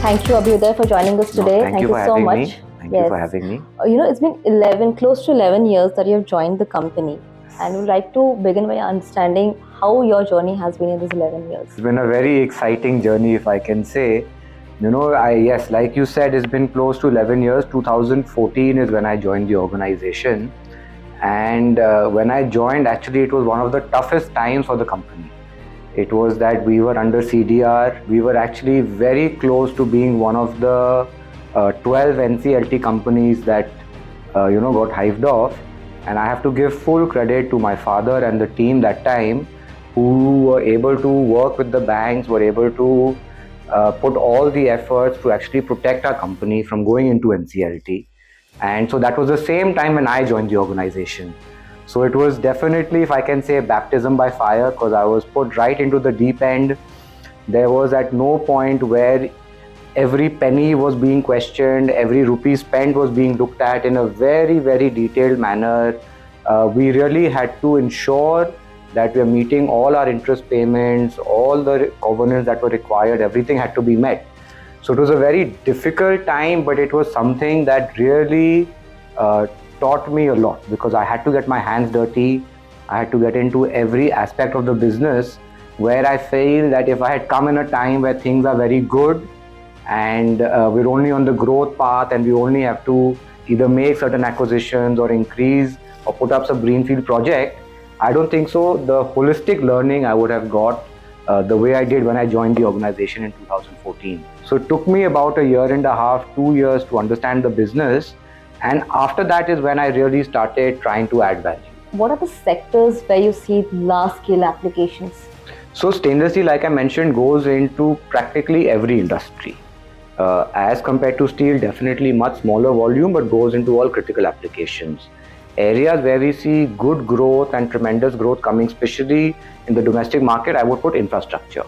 Thank you, Abhyuday, for joining us today. Thank you so having much. me. Thank you for having me. It's been close to 11 years that you have joined the company. And we'd like to begin by understanding how your journey has been in these 11 years. It's been a very exciting journey, if I can say. Yes, like you said, it's been close to 11 years. 2014 is when I joined the organization. And when I joined, actually, it was one of the toughest times for the company. It was that we were under CDR. We were actually very close to being one of the 12 NCLT companies that got hived off. And I have to give full credit to my father and the team that time, who were able to work with the banks, were able to put all the efforts to actually protect our company from going into NCLT. And so that was the same time when I joined the organization. So it was definitely, if I can say, baptism by fire, because I was put right into the deep end. There was at no point where every penny was being questioned, every rupee spent was being looked at in a very, very detailed manner. We really had to ensure that we are meeting all our interest payments, all the covenants that were required, everything had to be met. So it was a very difficult time, but it was something that really taught me a lot, because I had to get my hands dirty. I had to get into every aspect of the business, where I feel that if I had come in a time where things are very good and we're only on the growth path and we only have to either make certain acquisitions or increase or put up some greenfield project, I don't think so the holistic learning I would have got the way I did when I joined the organization in 2014. So it took me about a year and a half, 2 years to understand the business. And after that is when I really started trying to add value. What are the sectors where you see large-scale applications? So stainless steel, like I mentioned, goes into practically every industry. As compared to steel, definitely much smaller volume, but goes into all critical applications. Areas where we see good growth and tremendous growth coming, especially in the domestic market, I would put infrastructure.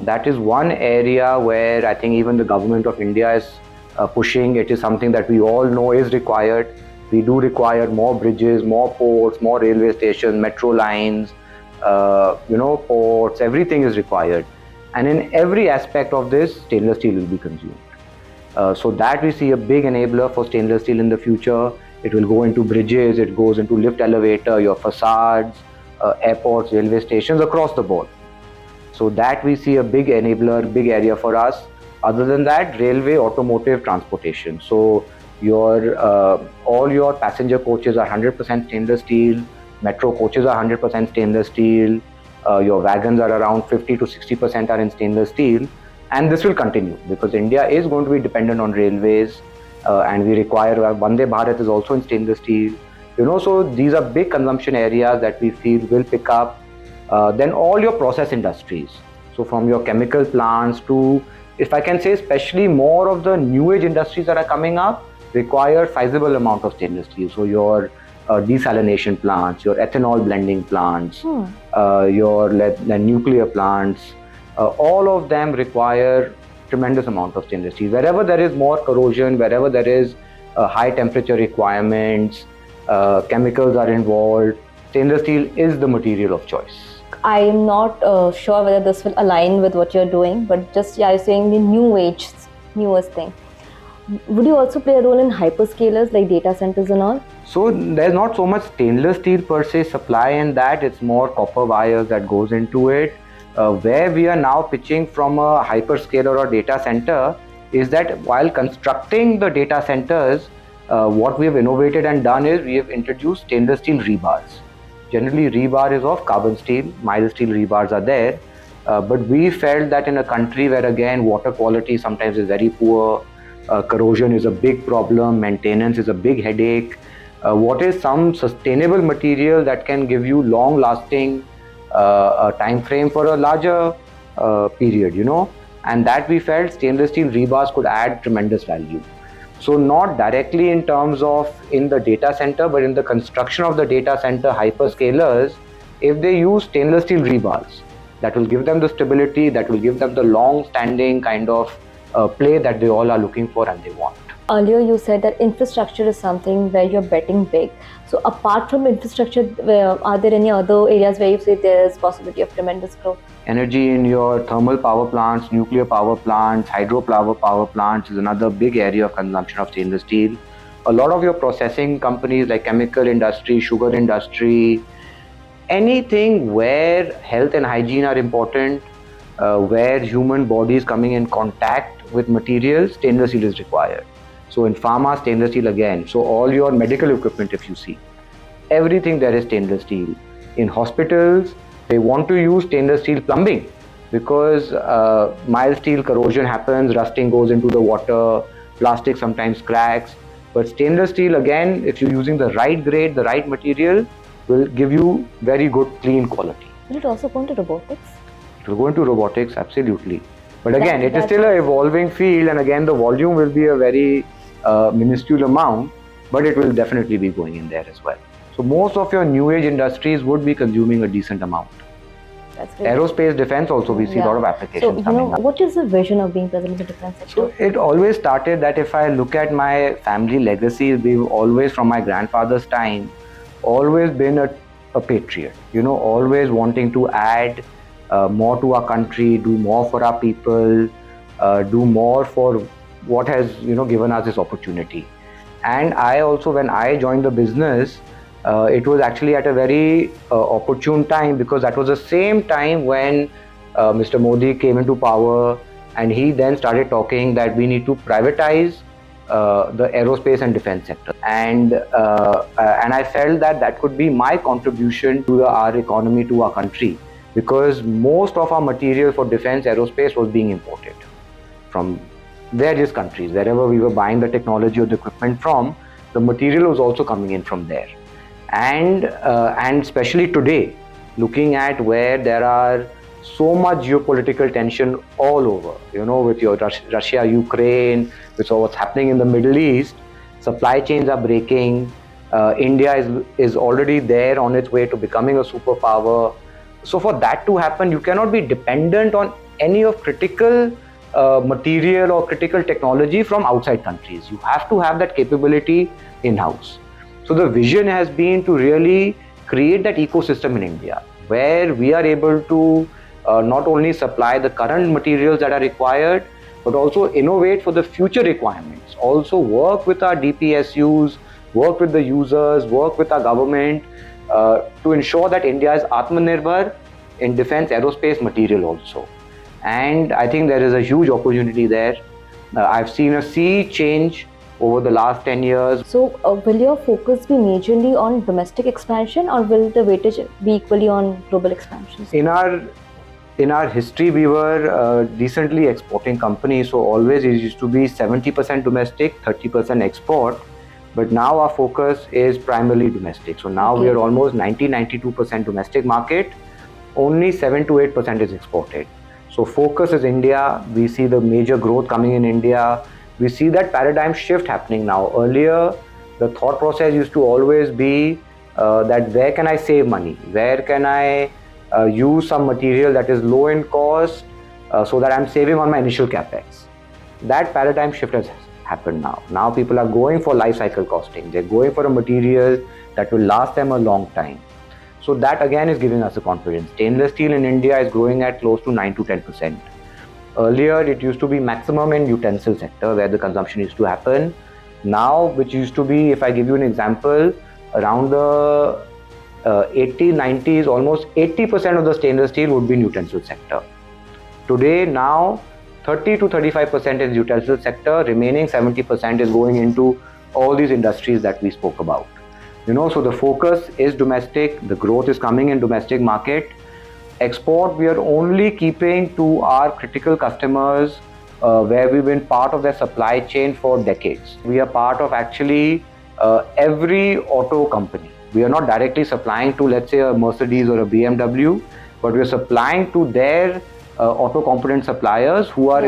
That is one area where I think even the government of India is pushing. It is something that we all know is required. We do require more bridges, more ports, more railway stations, metro lines, ports, everything is required. And in every aspect of this, stainless steel will be consumed. So that we see a big enabler for stainless steel in the future. It will go into bridges, it goes into lift elevator, your facades, airports, railway stations, across the board. So that we see a big enabler, big area for us. Other than that, railway, automotive, transportation. So all your passenger coaches are 100% stainless steel, metro coaches are 100% stainless steel, your wagons are around 50 to 60% are in stainless steel. And this will continue because India is going to be dependent on railways, and we require Vande Bharat is also in stainless steel. So these are big consumption areas that we feel will pick up. Then all your process industries. So from your chemical plants to, if I can say, especially more of the new age industries that are coming up require sizable amount of stainless steel. So your desalination plants, your ethanol blending plants, your nuclear plants, all of them require tremendous amount of stainless steel. Wherever there is more corrosion, wherever there is high temperature requirements, chemicals are involved, stainless steel is the material of choice. I am not sure whether this will align with what you're doing, but just you're saying the newest thing. Would you also play a role in hyperscalers like data centers and all? So there's not so much stainless steel per se supply in that, it's more copper wires that goes into it. Where we are now pitching from a hyperscaler or data center is that while constructing the data centers, what we have innovated and done is we have introduced stainless steel rebars. Generally, rebar is of carbon steel, mild steel rebars are there. But we felt that in a country where again water quality sometimes is very poor, corrosion is a big problem, maintenance is a big headache, what is some sustainable material that can give you long lasting time frame for a larger period, and that we felt stainless steel rebars could add tremendous value. So not directly in terms of in the data center, but in the construction of the data center, hyperscalers, if they use stainless steel rebars, that will give them the stability, that will give them the long standing kind of play that they all are looking for and they want. Earlier you said that infrastructure is something where you're betting big. So apart from infrastructure, are there any other areas where you say there is possibility of tremendous growth? Energy in your thermal power plants, nuclear power plants, hydropower power plants is another big area of consumption of stainless steel. A lot of your processing companies like chemical industry, sugar industry, anything where health and hygiene are important, where human body is coming in contact with materials, stainless steel is required. So in pharma, stainless steel again. So all your medical equipment, if you see, everything there is stainless steel. In hospitals, they want to use stainless steel plumbing because mild steel corrosion happens, rusting goes into the water, plastic sometimes cracks. But stainless steel, again, if you're using the right grade, the right material, will give you very good, clean quality. Will it also go into robotics? It will go into robotics, absolutely. But again, it is still an evolving field, and again, the volume will be a very minuscule amount, but it will definitely be going in there as well. So most of your new age industries would be consuming a decent amount. That's great. Aerospace, defense also, we see a lot of applications coming up. What is the vision of being present in the defense sector? So it always started that if I look at my family legacy, we've always, from my grandfather's time, always been a patriot. Always wanting to add more to our country, do more for our people, do more for what has given us this opportunity. And I also, when I joined the business, it was actually at a very opportune time, because that was the same time when Mr. Modi came into power, and he then started talking that we need to privatize the aerospace and defense sector. And I felt that could be my contribution to our economy, to our country, because most of our material for defense aerospace was being imported from various countries. Wherever we were buying the technology or the equipment from, the material was also coming in from there. And especially today, looking at where there are so much geopolitical tension all over, with your Russia, Ukraine, with what's happening in the Middle East, supply chains are breaking. India is already there on its way to becoming a superpower. So for that to happen, you cannot be dependent on any of critical material or critical technology from outside countries. You have to have that capability in-house. So the vision has been to really create that ecosystem in India, where we are able to not only supply the current materials that are required, but also innovate for the future requirements. Also work with our DPSUs, work with the users, work with our government to ensure that India is Atmanirbhar in defense aerospace material also. And I think there is a huge opportunity there. I've seen a sea change over the last 10 years. So will your focus be majorly on domestic expansion, or will the weightage be equally on global expansion? In our history, we were a decently exporting company, so always it used to be 70% domestic, 30% export. But now our focus is primarily domestic. So now we are almost 92% domestic market, only 7 to 8% is exported. So focus is India. We see the major growth coming in India. We see that paradigm shift happening now. Earlier, the thought process used to always be that where can I save money? Where can I use some material that is low in cost so that I'm saving on my initial capex? That paradigm shift has happened now. Now people are going for life cycle costing. They're going for a material that will last them a long time. So that again is giving us a confidence. Stainless steel in India is growing at close to 9 to 10%. Earlier, it used to be maximum in utensil sector where the consumption used to happen. Now, which used to be, if I give you an example, around the 80s, 90s, almost 80% of the stainless steel would be in utensil sector. Today, now, 30 to 35% is utensil sector, remaining 70% is going into all these industries that we spoke about. So the focus is domestic, the growth is coming in domestic market. Export, we are only keeping to our critical customers where we've been part of their supply chain for decades. We are part of actually every auto company. We are not directly supplying to, let's say, a Mercedes or a BMW, but we are supplying to their auto component suppliers who are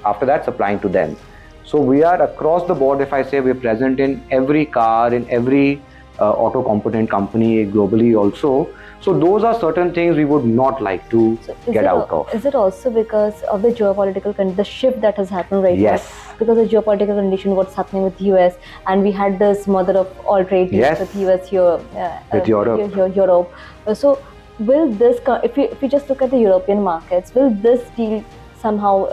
after that supplying to them. So we are across the board. If I say we're present in every car, in every auto component company globally also. So those are certain things we would not like to get out of. Is it also because of the geopolitical the shift that has happened right now? Because of geopolitical condition, what's happening with US, and we had this mother of all trade deals with US here, with Europe. Europe. So will this, if you just look at the European markets, will this deal somehow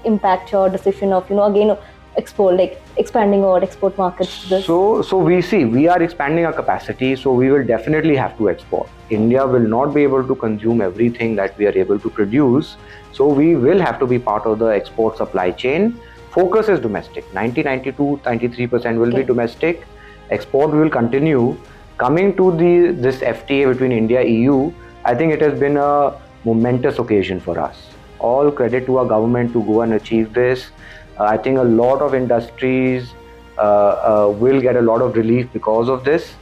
impact your decision of, again, expanding our export markets to this? So we are expanding our capacity, so we will definitely have to export. India will not be able to consume everything that we are able to produce, so we will have to be part of the export supply chain. Focus is domestic. 93% will be domestic. Export will continue. Coming to this FTA between India and EU, I think it has been a momentous occasion for us. All credit to our government to go and achieve this. I think a lot of industries will get a lot of relief because of this.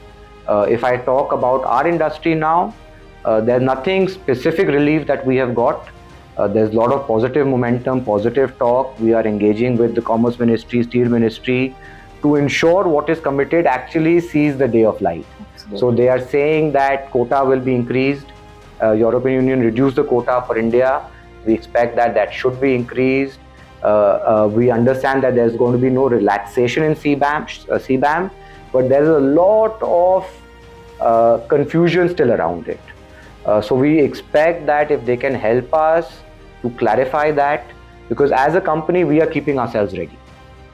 If I talk about our industry now, there's nothing specific relief that we have got. There's a lot of positive momentum, positive talk. We are engaging with the Commerce Ministry, Steel Ministry to ensure what is committed actually sees the day of light. Absolutely. So they are saying that quota will be increased. European Union reduced the quota for India. We expect that should be increased. We understand that there's going to be no relaxation in CBAM, but there's a lot of confusion still around it. So we expect that if they can help us to clarify that, because as a company we are keeping ourselves ready,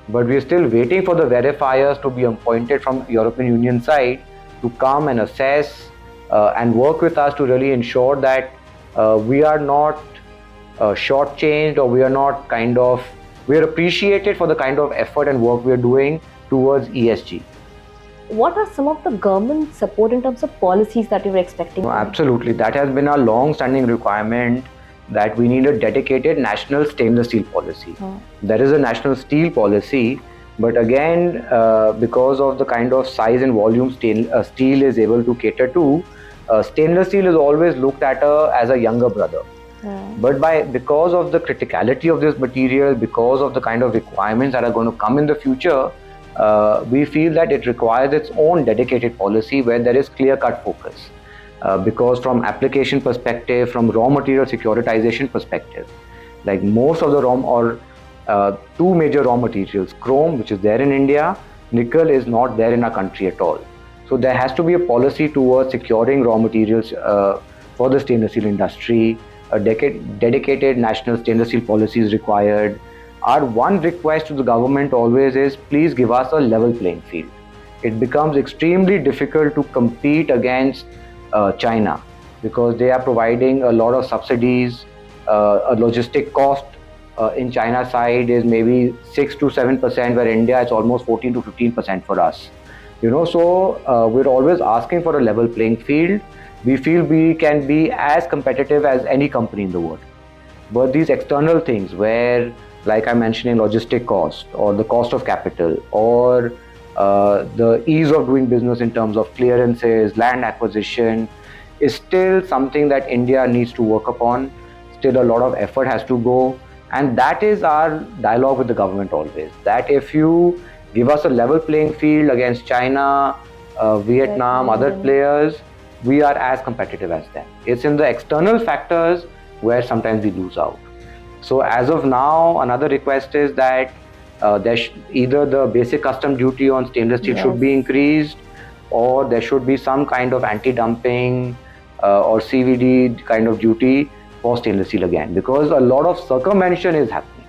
but we are still waiting for the verifiers to be appointed from European Union side to come and assess and work with us to really ensure that we are not shortchanged, or we are appreciated for the kind of effort and work we are doing towards ESG. What are some of the government support in terms of policies that you were expecting? No, absolutely. That has been a long-standing requirement, that we need a dedicated national stainless steel policy. There is a national steel policy, but again, because of the kind of size and volume steel is able to cater to, stainless steel is always looked at as a younger brother. But because of the criticality of this material, because of the kind of requirements that are going to come in the future, we feel that it requires its own dedicated policy where there is clear-cut focus. Because from application perspective, from raw material securitization perspective, like most of the two major raw materials, chrome, which is there in India, nickel is not there in our country at all. So there has to be a policy towards securing raw materials for the stainless steel industry. A dedicated national stainless steel policy is required. Our one request to the government always is, please give us a level playing field. It becomes extremely difficult to compete against China, because they are providing a lot of subsidies. A logistic cost in China side is maybe 6 to 7%, where India is almost 14 to 15% for us. So we're always asking for a level playing field. We feel we can be as competitive as any company in the world. But these external things where, like I mentioned, logistic cost or the cost of capital or the ease of doing business in terms of clearances, land acquisition, is still something that India needs to work upon. Still a lot of effort has to go. And that is our dialogue with the government always. That if you give us a level playing field against China, Vietnam, other players, we are as competitive as them. It's in the external factors where sometimes we lose out. So as of now, another request is that either the basic custom duty on stainless steel should be increased, or there should be some kind of anti-dumping or CVD kind of duty for stainless steel again, because a lot of circumvention is happening.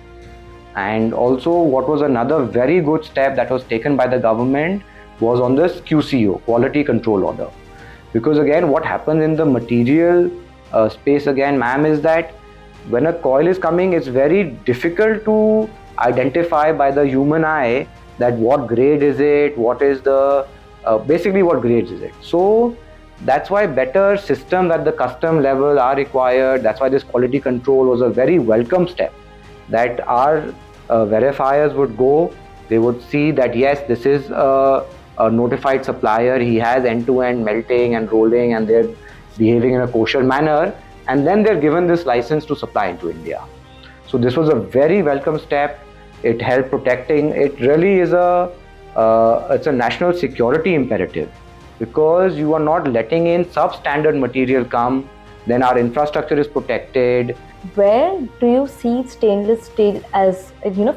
And also, what was another very good step that was taken by the government was on this QCO, Quality Control Order. Because again, what happens in the material space again, ma'am, is that when a coil is coming, it's very difficult to identify by the human eye that what grade is it, what is the, basically what grades is it. So that's why better systems at the custom level are required. That's why this quality control was a very welcome step, that our verifiers would go, they would see that yes, this is a notified supplier, he has end-to-end melting and rolling and they're behaving in a kosher manner, and then they're given this license to supply into India. So this was a very welcome step. It helped protecting, it really is it's a national security imperative, because you are not letting in substandard material come, then our infrastructure is protected. Where do you see stainless steel as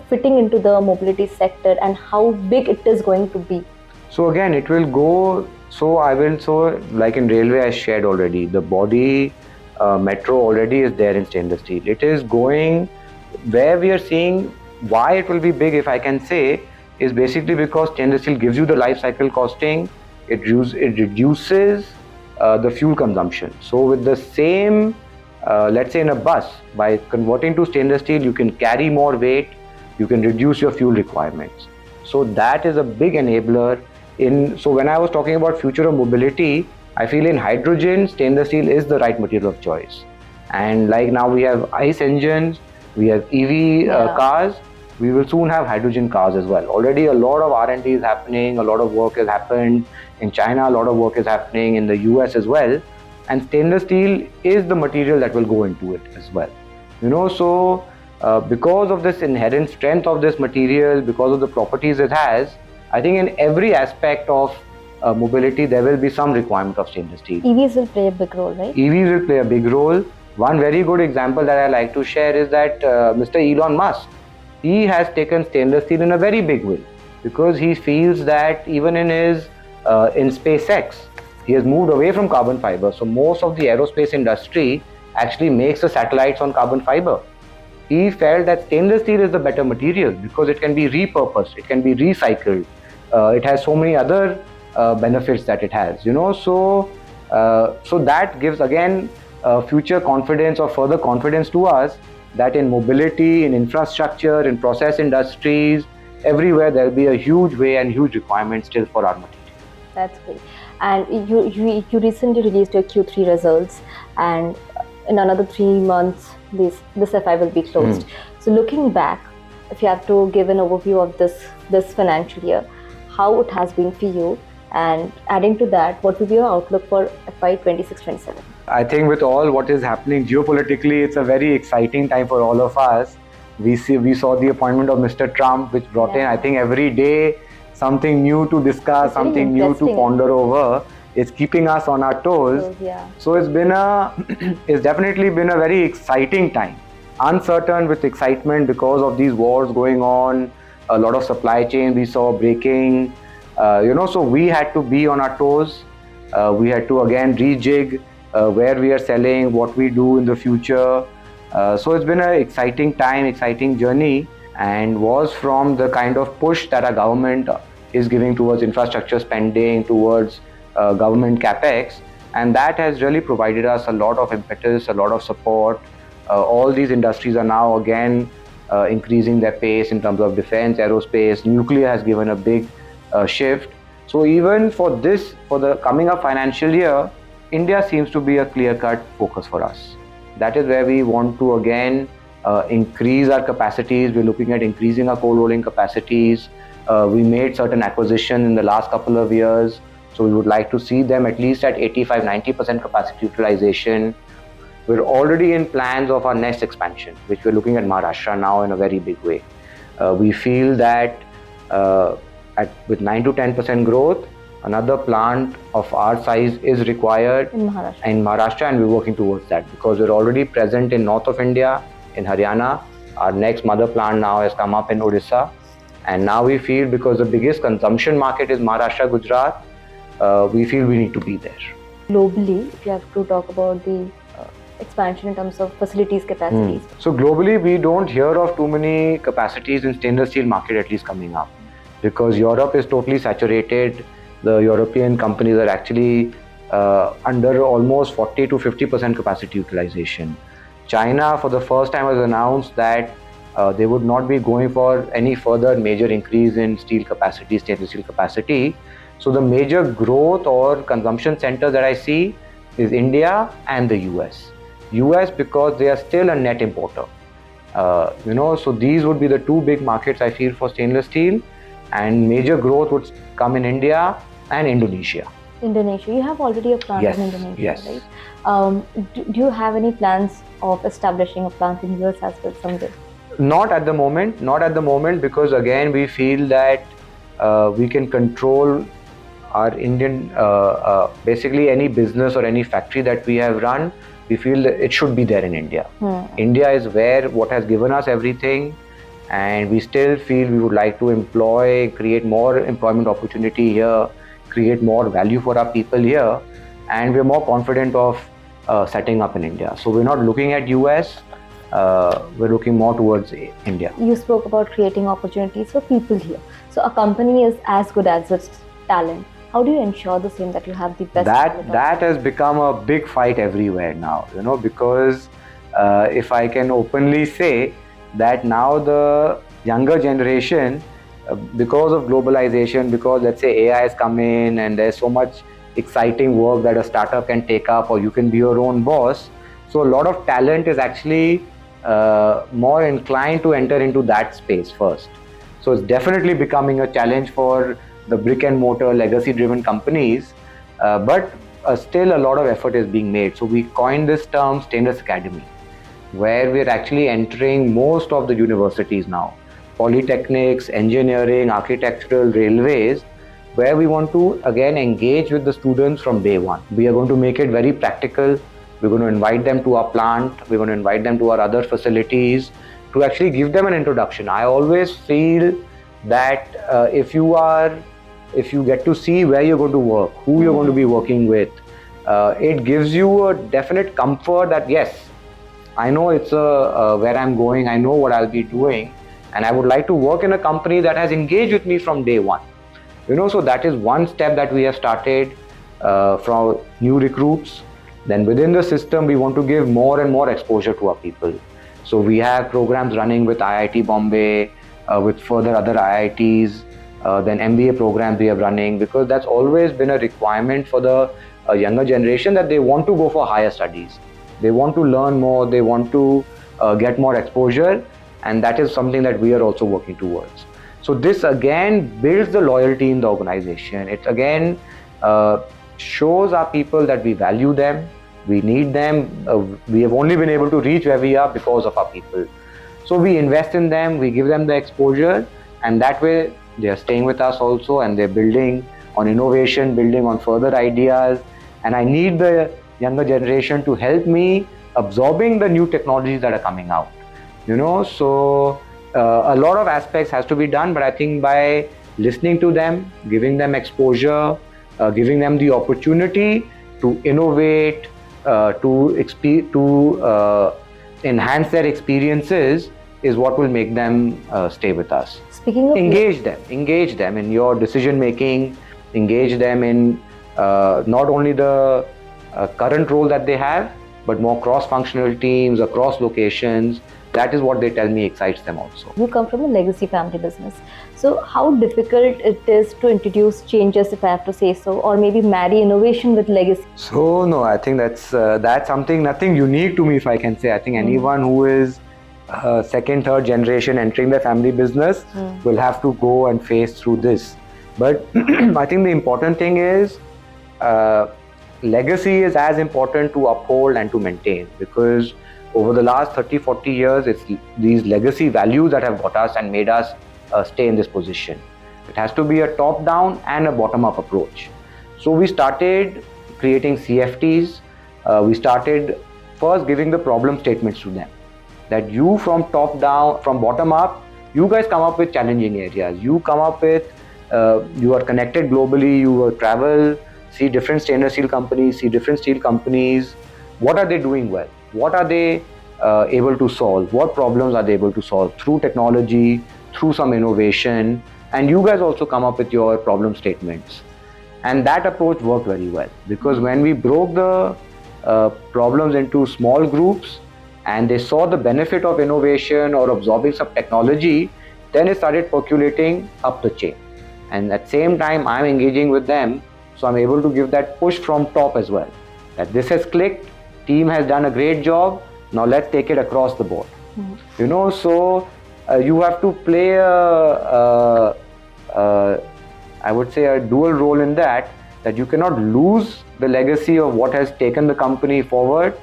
fitting into the mobility sector, and how big it is going to be? So again, it will go. So like in railway, I shared already. The body metro already is there in stainless steel. It is going where we are seeing why it will be big, if I can say, is basically because stainless steel gives you the life cycle costing. It reduces the fuel consumption. So with the same, let's say in a bus, by converting to stainless steel, you can carry more weight, you can reduce your fuel requirements. So that is a big enabler. So when I was talking about future of mobility, I feel in hydrogen, stainless steel is the right material of choice. And like now we have ICE engines, we have EV cars, we will soon have hydrogen cars as well. Already a lot of R&D is happening, a lot of work has happened in China, a lot of work is happening in the US as well. And stainless steel is the material that will go into it as well. So because of this inherent strength of this material, because of the properties it has, I think in every aspect of mobility, there will be some requirement of stainless steel. EVs will play a big role, right? EVs will play a big role. One very good example that I like to share is that Mr. Elon Musk, he has taken stainless steel in a very big way, because he feels that even in SpaceX, he has moved away from carbon fiber. So most of the aerospace industry actually makes the satellites on carbon fiber. He felt that stainless steel is the better material because it can be repurposed, it can be recycled. It has so many other benefits that it has, So that gives again future confidence or further confidence to us that in mobility, in infrastructure, in process industries, everywhere there will be a huge way and huge requirement still for our material. That's great. And you recently released your Q3 results, and in another 3 months, this FI will be closed. So looking back, if you have to give an overview of this financial year, how it has been for you, and adding to that, what will be your outlook for FY 26-27? I think with all what is happening geopolitically, it's a very exciting time for all of us. We saw the appointment of Mr. Trump, which brought in, I think, every day something new to discuss, something new to ponder over. It's keeping us on our toes. So it's definitely been a very exciting time. Uncertain with excitement because of these wars going on, a lot of supply chain we saw breaking, so we had to be on our toes. We had to again rejig where we are selling, what we do in the future. So it's been an exciting time, exciting journey, and was from the kind of push that our government is giving towards infrastructure spending, towards government capex, and that has really provided us a lot of impetus, a lot of support. All these industries are now again increasing their pace in terms of defense, aerospace, nuclear has given a big shift. So even for the coming up financial year, India seems to be a clear-cut focus for us. That is where we want to again increase our capacities. We're looking at increasing our cold rolling capacities. We made certain acquisitions in the last couple of years. So we would like to see them at least at 85-90% capacity utilization. We're already in plans of our next expansion, which we're looking at Maharashtra now in a very big way. We feel that with 9 to 10% growth, another plant of our size is required in Maharashtra, and we're working towards that because we're already present in north of India, in Haryana. Our next mother plant now has come up in Odisha, and now we feel because the biggest consumption market is Maharashtra, Gujarat, we feel we need to be there. Globally, if you have to talk about the expansion in terms of facilities, capacities. So globally, we don't hear of too many capacities in stainless steel market at least coming up, because Europe is totally saturated. The European companies are actually under almost 40 to 50% capacity utilization. China, for the first time, has announced that they would not be going for any further major increase in steel capacity, stainless steel capacity. So the major growth or consumption centers that I see is India and the US. US because they are still a net importer. So these would be the two big markets I feel for stainless steel, and major growth would come in India and Indonesia. Indonesia, you have already a plant in Indonesia, right? Do you have any plans of establishing a plant in US as well someday? Not at the moment, because again we feel that we can control our Indian, basically any business or any factory that we have run, we feel that it should be there in India. India is what has given us everything. and we still feel we would like to employ, create more employment opportunity here, create more value for our people here, and we're more confident of setting up in India. So we're not looking at US, we're looking more towards India. You spoke about creating opportunities for people here. So a company is as good as its talent. How do you ensure the same, that you have the best talent? That has become a big fight everywhere now, because if I can openly say that now the younger generation, because of globalization, because let's say AI has come in and there's so much exciting work that a startup can take up, or you can be your own boss. So a lot of talent is actually more inclined to enter into that space first. So it's definitely becoming a challenge for the brick and mortar legacy driven companies, but still a lot of effort is being made. So we coined this term Stainless Academy, where we're actually entering most of the universities now, polytechnics, engineering, architectural, railways, where we want to again engage with the students from day one. We are going to make it very practical. We're going to invite them to our plant, we're going to invite them to our other facilities to actually give them an introduction. I always feel that if you get to see where you're going to work, who you're going to be working with, it gives you a definite comfort that yes, I know it's where I'm going, I know what I'll be doing, and I would like to work in a company that has engaged with me from day one. So that is one step that we have started from new recruits. Then within the system, we want to give more and more exposure to our people. So we have programs running with IIT Bombay, with further other IITs, then MBA programs we are running, because that's always been a requirement for the younger generation, that they want to go for higher studies. They want to learn more, they want to get more exposure, and that is something that we are also working towards. So this again builds the loyalty in the organization. It again shows our people that we value them, we need them. We have only been able to reach where we are because of our people. So we invest in them, we give them the exposure, and that way they are staying with us also, and they're building on innovation, building on further ideas. And I need the younger generation to help me absorbing the new technologies that are coming out. So a lot of aspects has to be done, but I think by listening to them, giving them exposure, giving them the opportunity to innovate, to enhance their experiences, is what will make them stay with us. Speaking of engage them in your decision making, engage them in not only the current role that they have, but more cross-functional teams across locations. That is what they tell me excites them also. You come from a legacy family business. So how difficult it is to introduce changes, if I have to say so, or maybe marry innovation with legacy? So no, I think that's something, nothing unique to me, if I can say. I think anyone who is second, third generation entering their family business will have to go and face through this. But I think the important thing is legacy is as important to uphold and to maintain, because over the last 30-40 years, it's these legacy values that have got us and made us stay in this position. It has to be a top-down and a bottom-up approach. So we started creating CFTs. We started first giving the problem statements to them, that you from top down, from bottom up, you guys come up with challenging areas. You come up with, you are connected globally, you travel, see different stainless steel companies, see different steel companies. What are they doing well? What are they able to solve? What problems are they able to solve through technology, through some innovation? And you guys also come up with your problem statements. And that approach worked very well, because when we broke the problems into small groups and they saw the benefit of innovation or absorbing some technology, then it started percolating up the chain. And at the same time, I'm engaging with them, so I'm able to give that push from top as well, that this has clicked, team has done a great job, now let's take it across the board. So you have to play I would say a dual role in that you cannot lose the legacy of what has taken the company forward,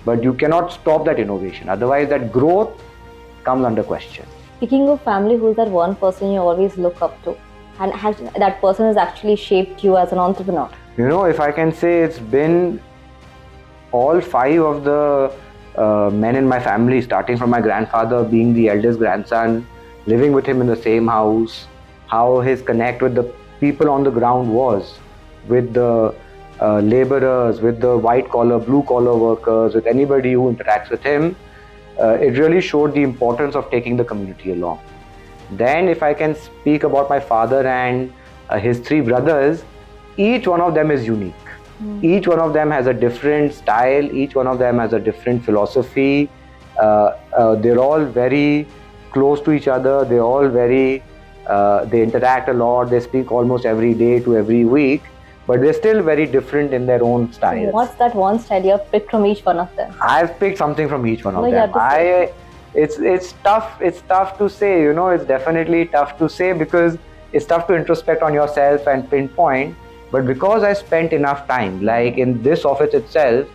but you cannot stop that innovation. Otherwise, that growth comes under question. Speaking of family, who is that one person you always look up to, and that person has actually shaped you as an entrepreneur? If I can say, it's been all 5 of the men in my family, starting from my grandfather being the eldest grandson, living with him in the same house, how his connect with the people on the ground was, with the laborers, with the white collar, blue collar workers, with anybody who interacts with him. It really showed the importance of taking the community along. Then, if I can speak about my father and his three brothers, each one of them is unique. Each one of them has a different style, each one of them has a different philosophy. They're all very close to each other, they're all very, they interact a lot, they speak almost every day to every week, but they're still very different in their own styles. What's that one style you have picked from each one of them? I've picked something from each one of No, you them. have to say. It's tough to say, you know, it's definitely tough to say because it's tough to introspect on yourself and pinpoint. But because I spent enough time, like in this office itself,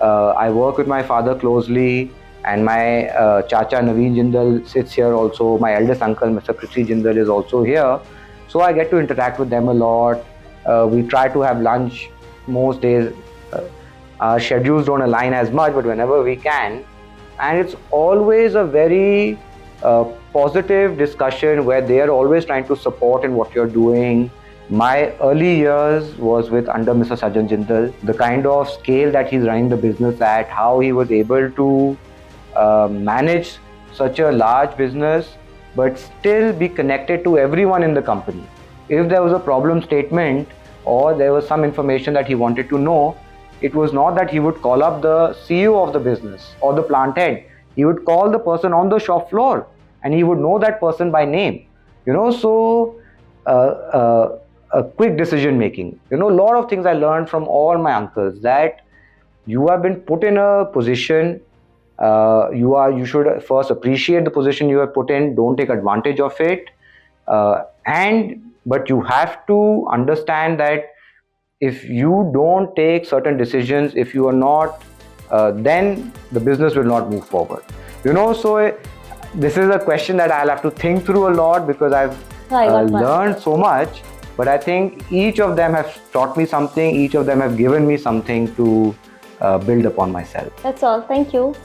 I work with my father closely, and my Chacha Naveen Jindal sits here also. My eldest uncle, Mr. Prithvi Jindal, is also here. So I get to interact with them a lot. We try to have lunch most days. Our schedules don't align as much, but whenever we can. And it's always a very positive discussion where they are always trying to support in what you're doing. My early years was with under Mr. Sajjan Jindal. The kind of scale that he's running the business at, how he was able to manage such a large business but still be connected to everyone in the company. If there was a problem statement or there was some information that he wanted to know, it was not that he would call up the CEO of the business or the plant head. He would call the person on the shop floor and he would know that person by name. You know, so a quick decision making. You know, a lot of things I learned from all my uncles, that you have been put in a position. You should first appreciate the position you are put in. Don't take advantage of it. But you have to understand that if you don't take certain decisions, if you are not, then the business will not move forward. You know, so this is a question that I'll have to think through a lot because I've learned so much. But I think each of them have taught me something. Each of them have given me something to build upon myself. That's all. Thank you.